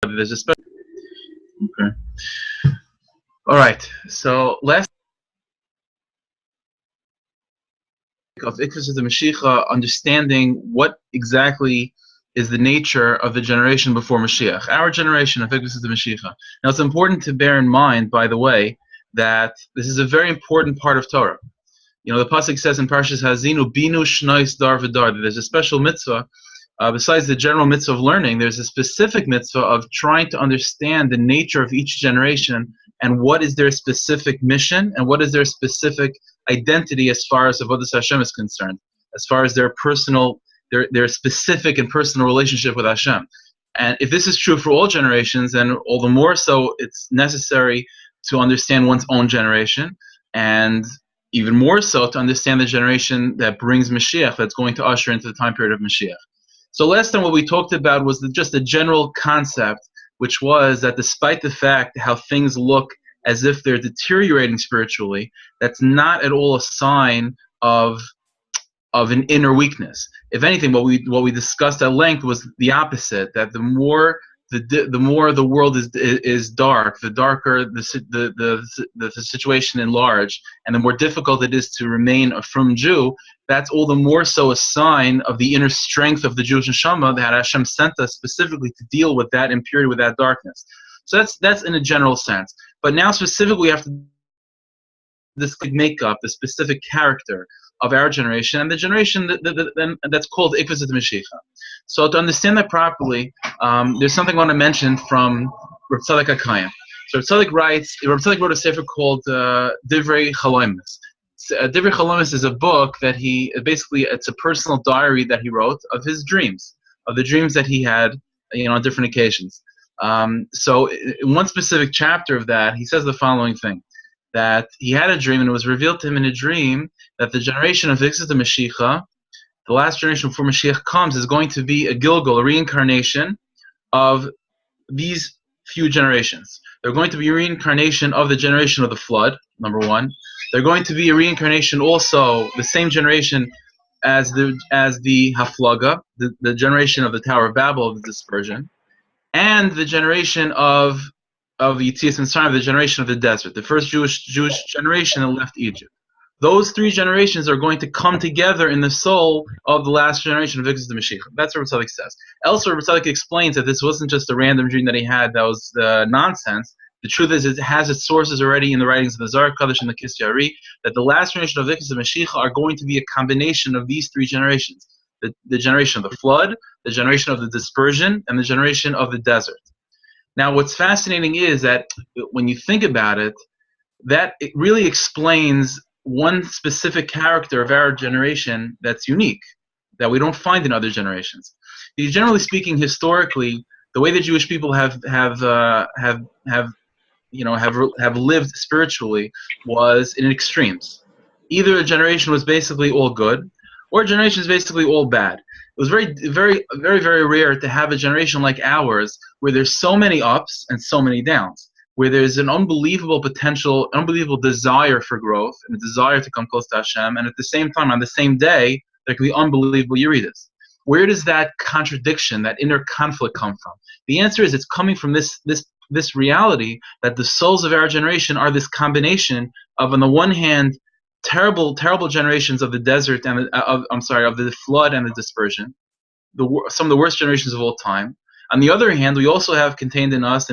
There's a special. Okay. All right. So last of Ikvus of the Mashiach, understanding what exactly is the nature of the generation before Mashiach, our generation of Ikvus of the Mashiach. Now it's important to bear in mind, by the way, that this is a very important part of Torah. You know, the pasuk says in Parshas Hazinu, "Binu shnois dar v'dar." That there's a special mitzvah. Besides the general mitzvah of learning, there's a specific mitzvah of trying to understand the nature of each generation and what is their specific mission and what is their specific identity as far as Avodas Hashem is concerned, as far as their personal, their specific and personal relationship with Hashem. And if this is true for all generations, then all the more so it's necessary to understand one's own generation, and even more so to understand the generation that brings Mashiach, that's going to usher into the time period of Mashiach. So last time what we talked about was just a general concept, which was that despite the fact how things look as if they're deteriorating spiritually, that's not at all a sign of an inner weakness. If anything, what we discussed at length was the opposite, that the more the world is dark, the darker the situation in large, and the more difficult it is to remain a firm Jew. That's all the more so a sign of the inner strength of the Jewish neshama, that Hashem sent us specifically to deal with that impurity, with that darkness. So that's in a general sense. But now specifically, we have to this could make up the specific character of our generation and the generation that's called Ikvus of the Mashiach. So to understand that properly, there's something I want to mention from Reb Tzadok HaKaim. So Reb Tzadok wrote a sefer called Divrei Chalomis. Divrei Chalomis is a book that it's a personal diary that he wrote of his dreams, of the dreams that he had, on different occasions. So in one specific chapter of that, he says the following thing, that he had a dream and it was revealed to him in a dream that the generation of Ikvus the Mashiach, the last generation before Mashiach comes, is going to be a Gilgal, a reincarnation of these few generations. They're going to be a reincarnation of the generation of the flood, number one. They're going to be a reincarnation also, the same generation as the Haflaga, the generation of the Tower of Babel, of the dispersion, and the generation of Yetzias Mitzrayim, the generation of the desert, the first Jewish generation that left Egypt. Those three generations are going to come together in the soul of the last generation of Ikvus the Mashiach. That's what Tzadok says. Elsewhere, Tzadok explains that this wasn't just a random dream that he had that was nonsense. The truth is, it has its sources already in the writings of the Zohar Kadosh and the Kisya Ari, that the last generation of Ikvus the Mashiach are going to be a combination of these three generations. The generation of the flood, the generation of the dispersion, and the generation of the desert. Now, what's fascinating is that when you think about it, that it really explains one specific character of our generation that's unique, that we don't find in other generations. Generally speaking, historically, the way the Jewish people have lived spiritually was in extremes. Either a generation was basically all good, or a generation is basically all bad. It was very, very, very, very rare to have a generation like ours where there's so many ups and so many downs, where there's an unbelievable potential, unbelievable desire for growth and a desire to come close to Hashem, and at the same time, on the same day, there can be unbelievable yeridas. Where does that contradiction, that inner conflict come from? The answer is it's coming from this reality that the souls of our generation are this combination of, on the one hand, terrible generations of the desert and of the flood and the dispersion, some of the worst generations of all time. On the other hand, we also have contained in us,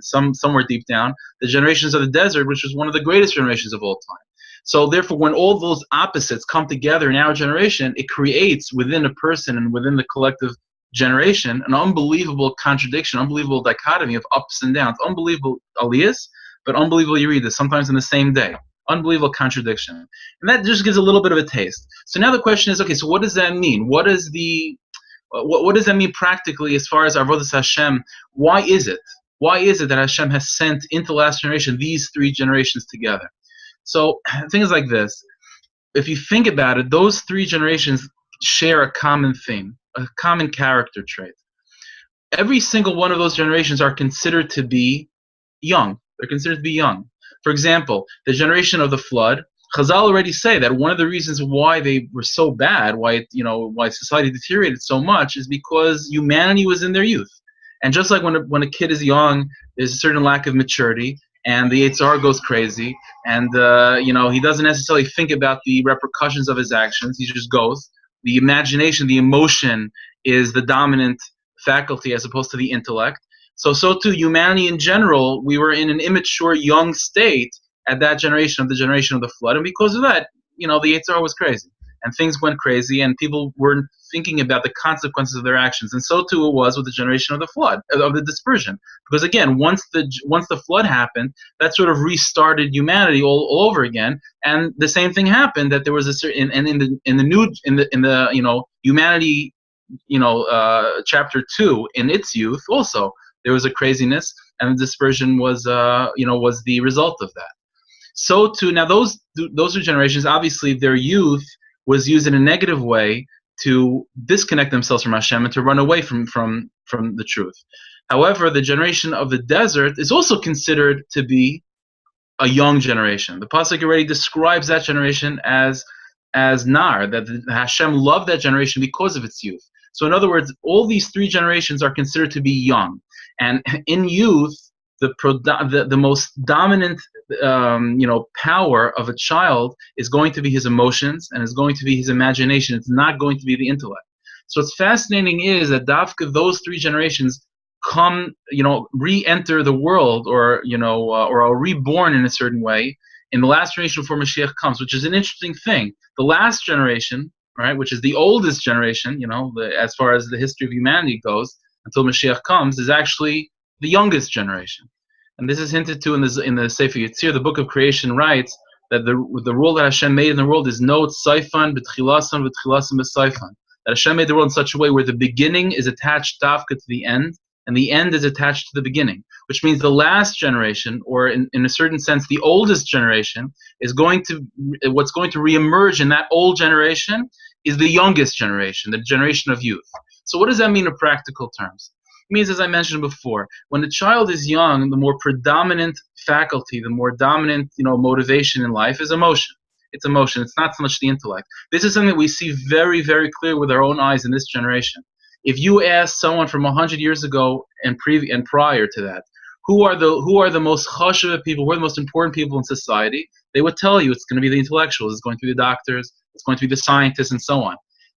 somewhere deep down, the generations of the desert, which was one of the greatest generations of all time. So therefore, when all those opposites come together in our generation, it creates within a person and within the collective generation an unbelievable contradiction, unbelievable dichotomy of ups and downs, unbelievable aliyahs, but unbelievable yeridas, sometimes in the same day. Unbelievable contradiction. And that just gives a little bit of a taste. So now the question is, okay, so what does that mean? What does that mean practically as far as Avodas Hashem? Why is it that Hashem has sent into the last generation these three generations together? So things like this. If you think about it, those three generations share a common theme, a common character trait. Every single one of those generations are considered to be young. They're considered to be young. For example, the generation of the flood, Chazal already say that one of the reasons why they were so bad, why society deteriorated so much, is because humanity was in their youth. And just like when a kid is young, there's a certain lack of maturity, and the Yetzer goes crazy, and he doesn't necessarily think about the repercussions of his actions. He just goes. The imagination, the emotion, is the dominant faculty as opposed to the intellect. So too, humanity in general, we were in an immature, young state at that generation of the generation of the flood, and because of that, the Yetzer was crazy, and things went crazy, and people weren't thinking about the consequences of their actions. And so too it was with the generation of the flood, of the dispersion, because again, once the flood happened, that sort of restarted humanity all over again. And the same thing happened, that there was a certain, and in the humanity, chapter 2, in its youth also there was a craziness, and the dispersion was the result of that. So too, now those are generations. Obviously, their youth was used in a negative way to disconnect themselves from Hashem and to run away from the truth. However, the generation of the desert is also considered to be a young generation. The pasuk already describes that generation as nar, that Hashem loved that generation because of its youth. So in other words, all these three generations are considered to be young, and in youth, the most dominant power of a child is going to be his emotions, and is going to be his imagination. It's not going to be the intellect. So what's fascinating is that Dafka, those three generations come, re-enter the world, or are reborn in a certain way in the last generation before Mashiach comes, which is an interesting thing. The last generation, right, which is the oldest generation, as far as the history of humanity goes, until Mashiach comes, is actually the youngest generation. And this is hinted to in the Sefer Yetzir. The Book of Creation writes that the rule that Hashem made in the world is no tzaifan b'tchilasan v'tchilasan b'tzaifan. That Hashem made the world in such a way where the beginning is attached dafka to the end, and the end is attached to the beginning, which means the last generation, or in a certain sense, the oldest generation, what's going to reemerge in that old generation is the youngest generation, the generation of youth. So what does that mean in practical terms? It means, as I mentioned before, when a child is young, the more predominant faculty, the more dominant motivation in life is emotion. It's emotion. It's not so much the intellect. This is something that we see very, very clear with our own eyes in this generation. If you ask someone from 100 years ago and prior to that, who are the most chashuv people, who are the most important people in society, they would tell you it's going to be the intellectuals, it's going to be the doctors, it's going to be the scientists, and so on.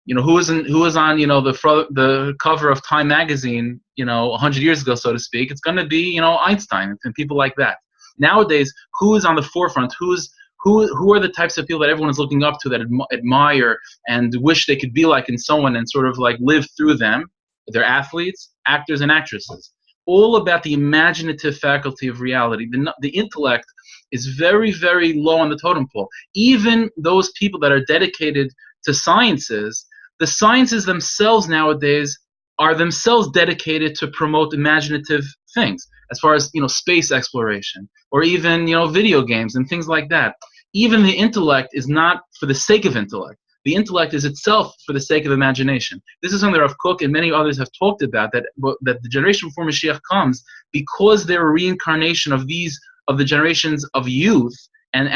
Who was on the cover of Time magazine 100 years ago, so to speak? It's going to be Einstein and people like that. Nowadays, who is on the forefront? Who are the types of people that everyone is looking up to, that admire and wish they could be like, and so on, and sort of like live through them? They're athletes, actors, and actresses. All about the imaginative faculty of reality. The intellect is very, very low on the totem pole. Even those people that are dedicated to sciences, the sciences themselves nowadays are themselves dedicated to promote imaginative things, as far as space exploration, or even video games and things like that. Even the intellect is not for the sake of intellect. The intellect is itself for the sake of imagination. This is something that Rav Kook and many others have talked about, that the generation before Mashiach comes, because they're a reincarnation of the generations of youth, and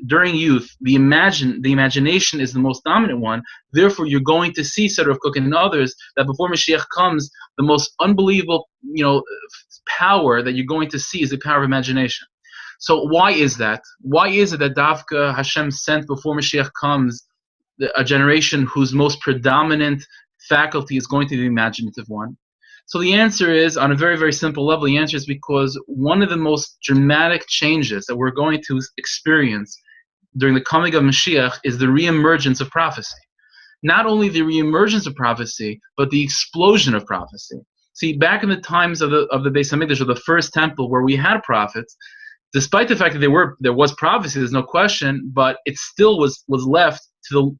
during youth, the imagination is the most dominant one. Therefore, you're going to see, said Rav Kook and others, that before Mashiach comes, the most unbelievable power that you're going to see is the power of imagination. So why is that? Why is it that Davka Hashem sent before Mashiach comes a generation whose most predominant faculty is going to be the imaginative one? So the answer is, on a very, very simple level, the answer is because one of the most dramatic changes that we're going to experience during the coming of Mashiach is the reemergence of prophecy. Not only the reemergence of prophecy, but the explosion of prophecy. See, back in the times of the Beis Hamikdash, or the first temple, where we had prophets, despite the fact that there was prophecy, there's no question, but it still was left to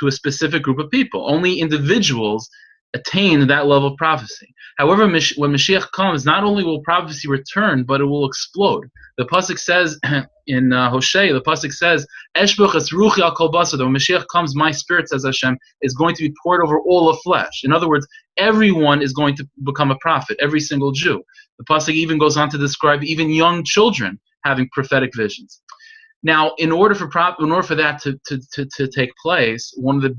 a specific group of people. Only individuals attain that level of prophecy. However, when Mashiach comes, not only will prophecy return, but it will explode. The pasuk says in Hosea, the pasuk says, "Eshbach es ruchi al kol basar." When Mashiach comes, my spirit, says Hashem, is going to be poured over all of flesh. In other words, everyone is going to become a prophet, every single Jew. The pasuk even goes on to describe even young children having prophetic visions. Now, in order for that to take place, one of the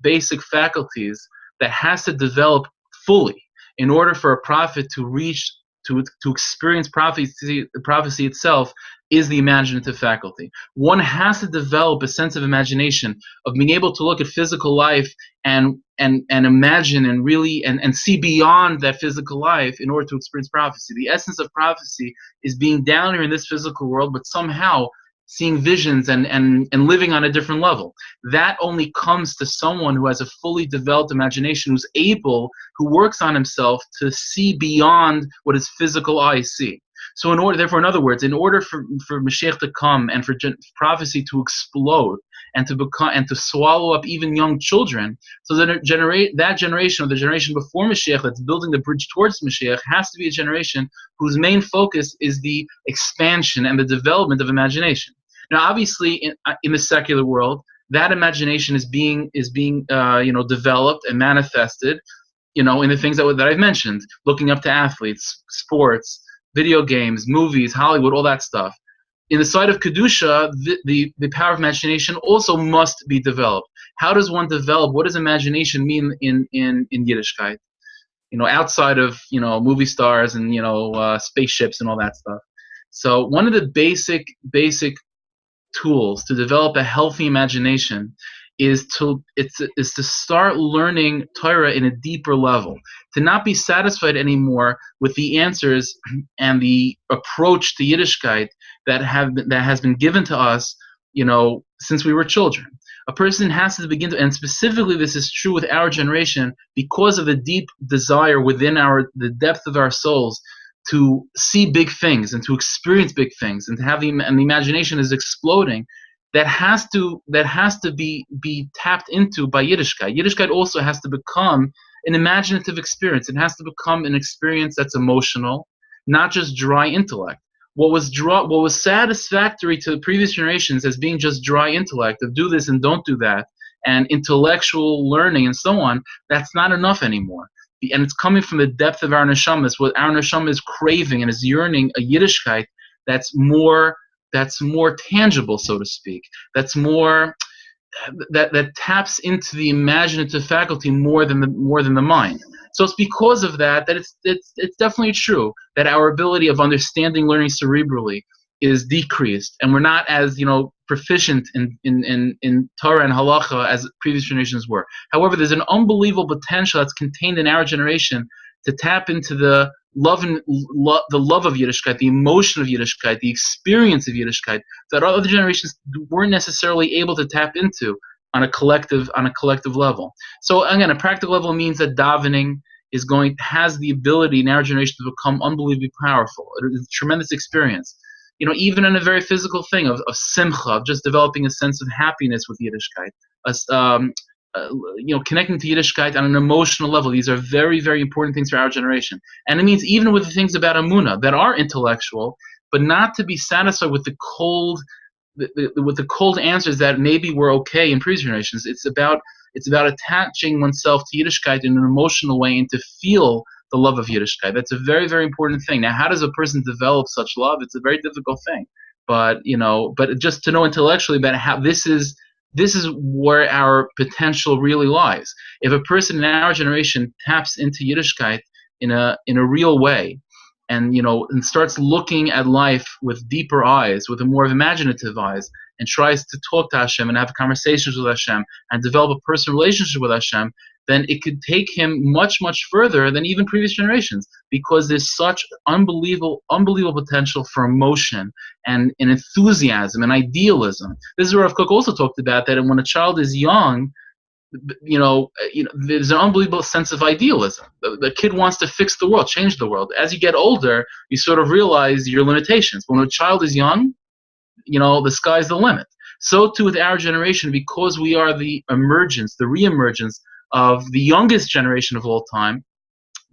basic faculties that has to develop fully in order for a prophet to reach to experience prophecy itself is the imaginative faculty. One has to develop a sense of imagination, of being able to look at physical life and imagine and really and see beyond that physical life in order to experience prophecy. The essence of prophecy is being down here in this physical world, but somehow seeing visions and living on a different level. That only comes to someone who has a fully developed imagination, who works on himself to see beyond what his physical eyes see. So therefore, in other words, in order for Mashiach to come and for prophecy to explode and to become and to swallow up even young children, so that that generation, or the generation before Mashiach that's building the bridge towards Mashiach, has to be a generation whose main focus is the expansion and the development of imagination. Now, obviously, in the secular world, that imagination is being developed and manifested, in the things that I've mentioned, looking up to athletes, sports, video games, movies, Hollywood, all that stuff. In the side of Kedusha, the power of imagination also must be developed. How does one develop? What does imagination mean in Yiddishkeit? Outside of movie stars and spaceships and all that stuff. So one of the basic tools to develop a healthy imagination is to start learning Torah in a deeper level, to not be satisfied anymore with the answers and the approach to Yiddishkeit that has been given to us, since we were children. A person has to begin to, and specifically this is true with our generation, because of the deep desire within the depth of our souls to see big things and to experience big things and to have the imagination is exploding. That has to be tapped into by Yiddishkeit. Yiddishkeit also has to become an imaginative experience. It has to become an experience that's emotional, not just dry intellect. What was satisfactory to the previous generations as being just dry intellect, of do this and don't do that, and intellectual learning and so on, that's not enough anymore. And it's coming from the depth of our neshamas. What our neshama is craving and is yearning, a Yiddishkeit that's more tangible, so to speak. That's more that taps into the imaginative faculty more than the mind. So it's because of that it's definitely true that our ability of understanding learning cerebrally is decreased, and we're not as proficient in Torah and halacha as previous generations were. However, there's an unbelievable potential that's contained in our generation to tap into the love of Yiddishkeit, the emotion of Yiddishkeit, the experience of Yiddishkeit that other generations weren't necessarily able to tap into on a collective level. So again, a practical level means that davening has the ability in our generation to become unbelievably powerful. It's a tremendous experience. Even in a very physical thing of simcha, of just developing a sense of happiness with Yiddishkeit, connecting to Yiddishkeit on an emotional level. These are very, very important things for our generation. And it means even with the things about Amunah that are intellectual, but not to be satisfied with the cold answers that maybe were okay in previous generations. It's about attaching oneself to Yiddishkeit in an emotional way and to feel the love of Yiddishkeit. That's a very, very important thing. Now, how does a person develop such love? It's a very difficult thing. But just to know intellectually about how this is where our potential really lies. If a person in our generation taps into Yiddishkeit in a real way, and starts looking at life with deeper eyes, with a more imaginative eyes, and tries to talk to Hashem and have conversations with Hashem and develop a personal relationship with Hashem, then it could take him much, much further than even previous generations, because there's such unbelievable potential for emotion and enthusiasm and idealism. This is where Rav Kook also talked about that, and when a child is young, there's an unbelievable sense of idealism. The kid wants to fix the world, change the world. As you get older, you sort of realize your limitations. When a child is young, the sky's the limit. So too with our generation, because we are the re-emergence of the youngest generation of all time.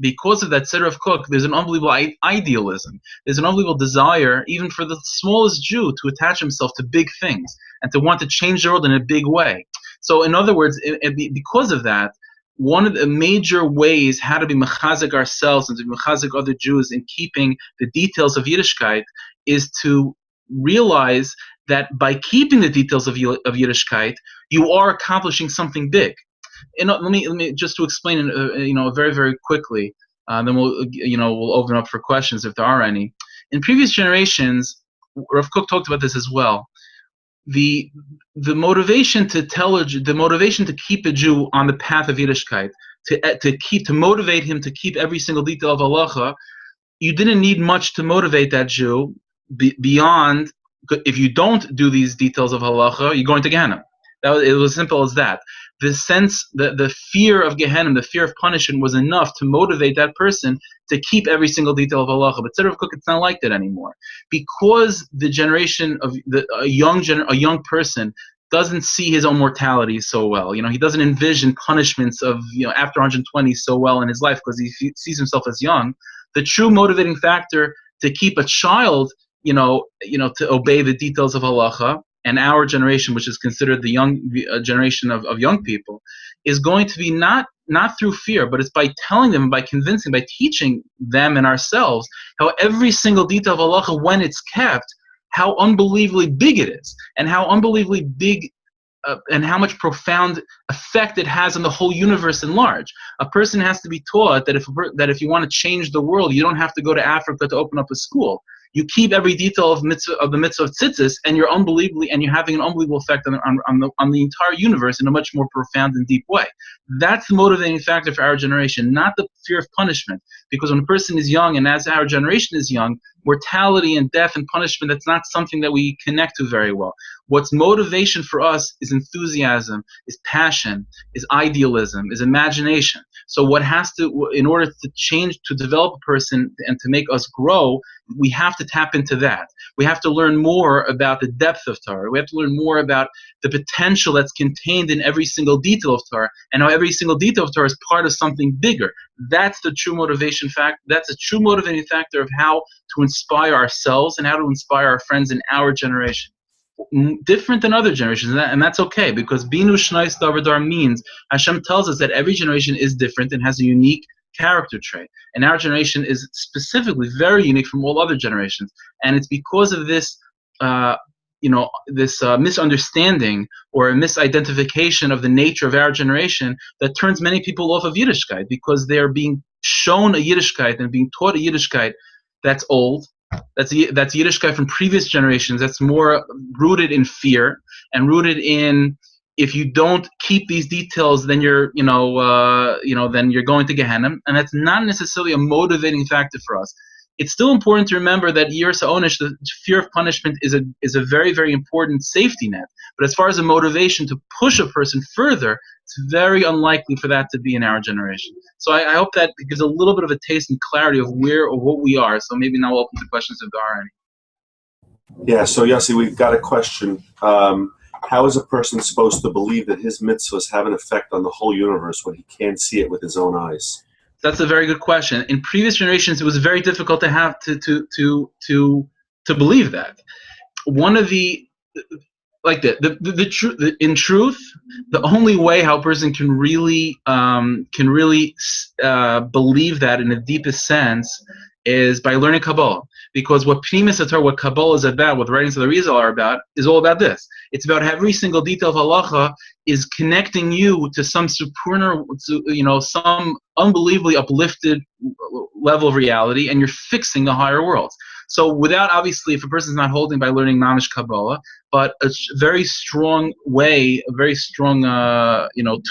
Because of that Seder of Kook, there's an unbelievable idealism. There's an unbelievable desire, even for the smallest Jew, to attach himself to big things and to want to change the world in a big way. So in other words, because of that, one of the major ways how to be mechazik ourselves and to be mechazik other Jews in keeping the details of Yiddishkeit is to realize that by keeping the details of Yiddishkeit, you are accomplishing something big. Let me just to explain, very, very quickly. Then we'll open up for questions if there are any. In previous generations, Rav Kook talked about this as well. The motivation the motivation to keep a Jew on the path of Yiddishkeit, to motivate him to keep every single detail of halacha, you didn't need much to motivate that Jew beyond, if you don't do these details of halacha, you're going to Gehenna. It was simple as that. The fear of Gehenna, the fear of punishment was enough to motivate that person to keep every single detail of halacha. But instead of Cook, it's not like that anymore. Because the generation of a young person doesn't see his own mortality so well. He doesn't envision punishments of after 120 so well in his life because he sees himself as young. The true motivating factor to keep a child, to obey the details of halacha, and our generation, which is considered the young generation of young people, is going to be not through fear, but it's by telling them, by convincing, by teaching them and ourselves how every single detail of halacha, when it's kept, how unbelievably big it is, and how unbelievably big and how much profound effect it has on the whole universe in large. A person has to be taught that if you want to change the world, you don't have to go to Africa to open up a school. You keep every detail of the mitzvah of tzitzis, and you're having an unbelievable effect on the entire universe in a much more profound and deep way. That's the motivating factor for our generation, not the fear of punishment. Because when a person is young, and as our generation is young, mortality and death and punishment, that's not something that we connect to very well. What's motivation for us is enthusiasm, is passion, is idealism, is imagination. So in order to change, to develop a person and to make us grow, we have to tap into that. We have to learn more about the depth of Torah. We have to learn more about the potential that's contained in every single detail of Torah, and how every single detail of Torah is part of something bigger. That's the true motivation factor. That's a true motivating factor of how to inspire ourselves and how to inspire our friends in our generation. Different than other generations, and that's okay, because Binu Shnais Davardar means Hashem tells us that every generation is different and has a unique character trait, and our generation is specifically very unique from all other generations, and it's because of this misunderstanding or a misidentification of the nature of our generation that turns many people off of Yiddishkeit, because they're being shown a Yiddishkeit and being taught a Yiddishkeit that's old. That's Yiddishkeit from previous generations. That's more rooted in fear and rooted in, if you don't keep these details, then you're then you're going to Gehenna, and that's not necessarily a motivating factor for us. It's still important to remember that Yiras HaOnesh, the fear of punishment, is a very, very important safety net. But as far as a motivation to push a person further, it's very unlikely for that to be in our generation. So I hope that gives a little bit of a taste and clarity of where or what we are. So maybe now we'll open to questions if there are any. Yeah, so Yossi, we've got a question. How is a person supposed to believe that his mitzvahs have an effect on the whole universe when he can't see it with his own eyes? That's a very good question. In previous generations, it was very difficult to have to believe that. One of the in truth, the only way how a person can really believe that in the deepest sense is by learning Kabbalah. Because what Pnimis Torah, what Kabbalah is about, what the writings of the Rizal are about, is all about this. It's about every single detail of halacha is connecting you to some supernal, some unbelievably uplifted level of reality, and you're fixing the higher worlds. So without, obviously, if a person's not holding by learning Mamish Kabbalah, but a very strong way, a very strong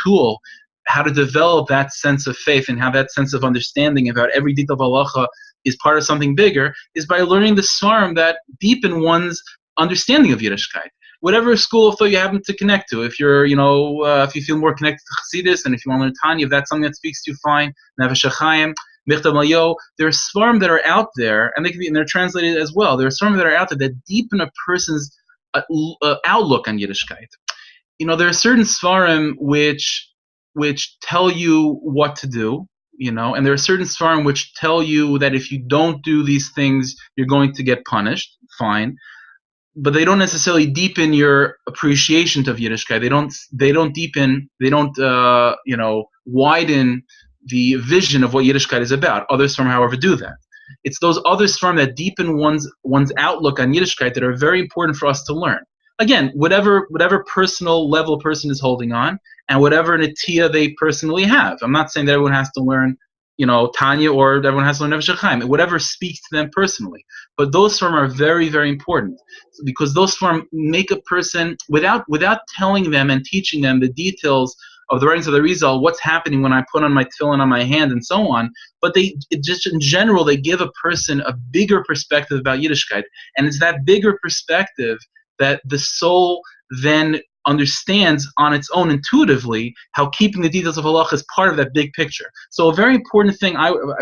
tool, how to develop that sense of faith and how that sense of understanding about every detail of halacha is part of something bigger, is by learning the svarim that deepen one's understanding of Yiddishkeit. Whatever school of thought you happen to connect to, if you're, if you feel more connected to Chassidus, and if you want to learn Tanya, if that's something that speaks to you, fine. Nefesh HaChaim, Michtav Malyo, there are svarim that are out there, and they're translated as well. There are svarim that are out there that deepen a person's outlook on Yiddishkeit. There are certain svarim which tell you what to do, and there are certain svarim which tell you that if you don't do these things, you're going to get punished. Fine, but they don't necessarily deepen your appreciation of Yiddishkeit. They don't deepen. They don't widen the vision of what Yiddishkeit is about. Other svarim, however, do that. It's those other svarim that deepen one's outlook on Yiddishkeit that are very important for us to learn. Again, whatever personal level a person is holding on, and whatever netiya they personally have. I'm not saying that everyone has to learn, Tanya, or everyone has to learn Nefesh HaChaim, whatever speaks to them personally. But those form are very, very important, because those form make a person, without telling them and teaching them the details of the writings of the Rizal, what's happening when I put on my tefillin on my hand and so on, but just in general, they give a person a bigger perspective about Yiddishkeit. And it's that bigger perspective that the soul then understands on its own intuitively, how keeping the details of halacha is part of that big picture. So a very important thing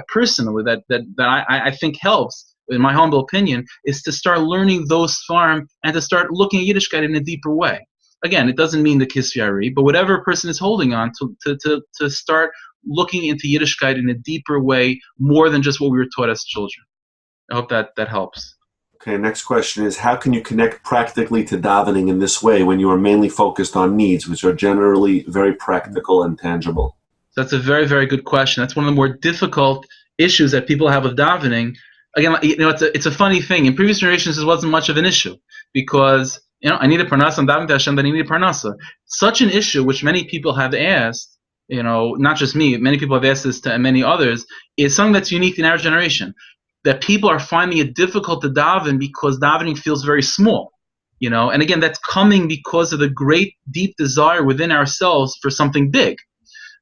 personally that I think helps, in my humble opinion, is to start learning those farm and to start looking at Yiddishkeit in a deeper way. Again, it doesn't mean the kisvyari, but whatever a person is holding on to start looking into Yiddishkeit in a deeper way, more than just what we were taught as children. I hope that helps. Okay, next question is, how can you connect practically to davening in this way when you are mainly focused on needs, which are generally very practical and tangible? That's a very, very good question. That's one of the more difficult issues that people have with davening. Again, it's a funny thing. In previous generations, this wasn't much of an issue, because I need a parnasa, I'm davening to Hashem, then I need a parnasa. Such an issue, which many people have asked, not just me, many people have asked this to many others, is something that's unique in our generation. That people are finding it difficult to daven because davening feels very small, and again, that's coming because of the great deep desire within ourselves for something big.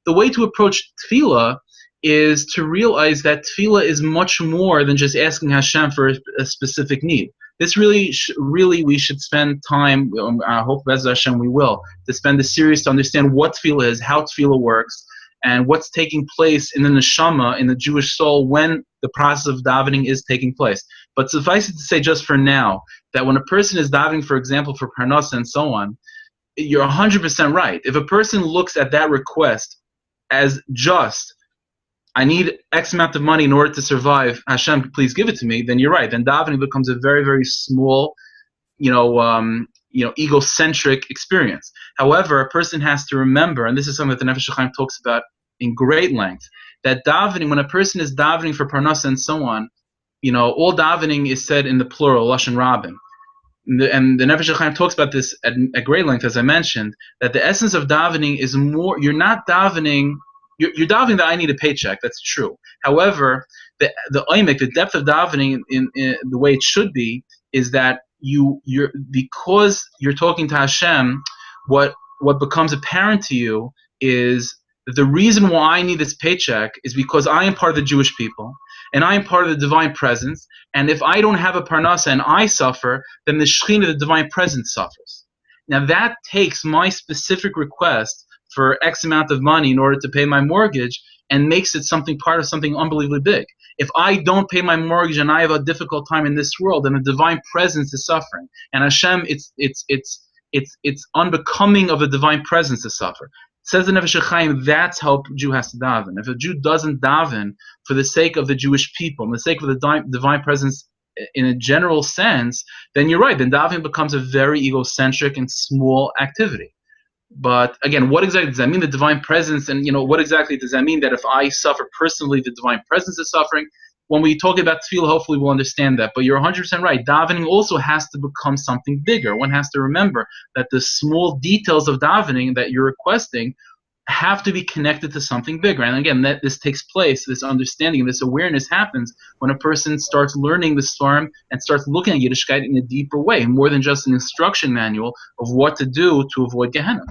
The way to approach tefillah is to realize that tefillah is much more than just asking Hashem for a specific need. This really, we should spend time, I hope Bez Hashem we will, to spend the series to understand what tefillah is, how tefillah works, and what's taking place in the neshama, in the Jewish soul, when the process of davening is taking place. But suffice it to say, just for now, that when a person is davening, for example, for parnasa and so on, you're 100% right. If a person looks at that request as just, I need X amount of money in order to survive, Hashem, please give it to me, then you're right. Then davening becomes a very, very small, egocentric experience. However, a person has to remember, and this is something that the Nefesh HaChaim talks about in great length, that davening, when a person is davening for parnasa and so on, all davening is said in the plural, lashon rabim. And the Nefesh HaChaim talks about this at great length, as I mentioned, that the essence of davening is more, you're not davening, you're davening that I need a paycheck, that's true. However, the oimek, the depth of davening in the way it should be, is that you're because you're talking to Hashem, what becomes apparent to you is that the reason why I need this paycheck is because I am part of the Jewish people, and I am part of the divine presence, and if I don't have a parnasa and I suffer, then the Shekhinah, the divine presence, suffers. Now that takes my specific request for X amount of money in order to pay my mortgage and makes it part of something unbelievably big. If I don't pay my mortgage and I have a difficult time in this world, then the divine presence is suffering. And Hashem, it's unbecoming of the divine presence to suffer. Says the Nefesh HaChaim, that's how a Jew has to daven. If a Jew doesn't daven for the sake of the Jewish people, for the sake of the divine presence in a general sense, then you're right. Then davening becomes a very egocentric and small activity. But again, what exactly does that mean, the divine presence? And what exactly does that mean that if I suffer personally, the divine presence is suffering? When we talk about tefillah, hopefully we'll understand that. But you're 100% right. Davening also has to become something bigger. One has to remember that the small details of davening that you're requesting have to be connected to something bigger. And again, that this takes place, this understanding, this awareness happens when a person starts learning the Sfarim and starts looking at Yiddishkeit in a deeper way, more than just an instruction manual of what to do to avoid Gehenna.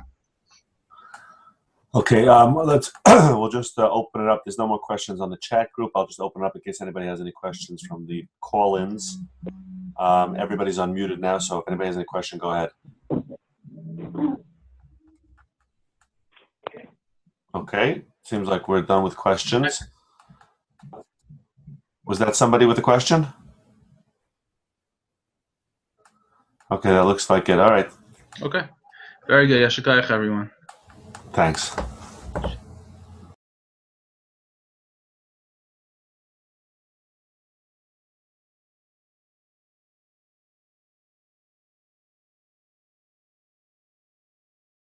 Okay, let's we'll just open it up. There's no more questions on the chat group. I'll just open it up in case anybody has any questions from the call-ins. Everybody's unmuted now, so if anybody has any question, go ahead. Okay, seems like we're done with questions. Was that somebody with a question? Okay, that looks like it. All right. Okay, very good. Yashikayach, everyone. Thanks.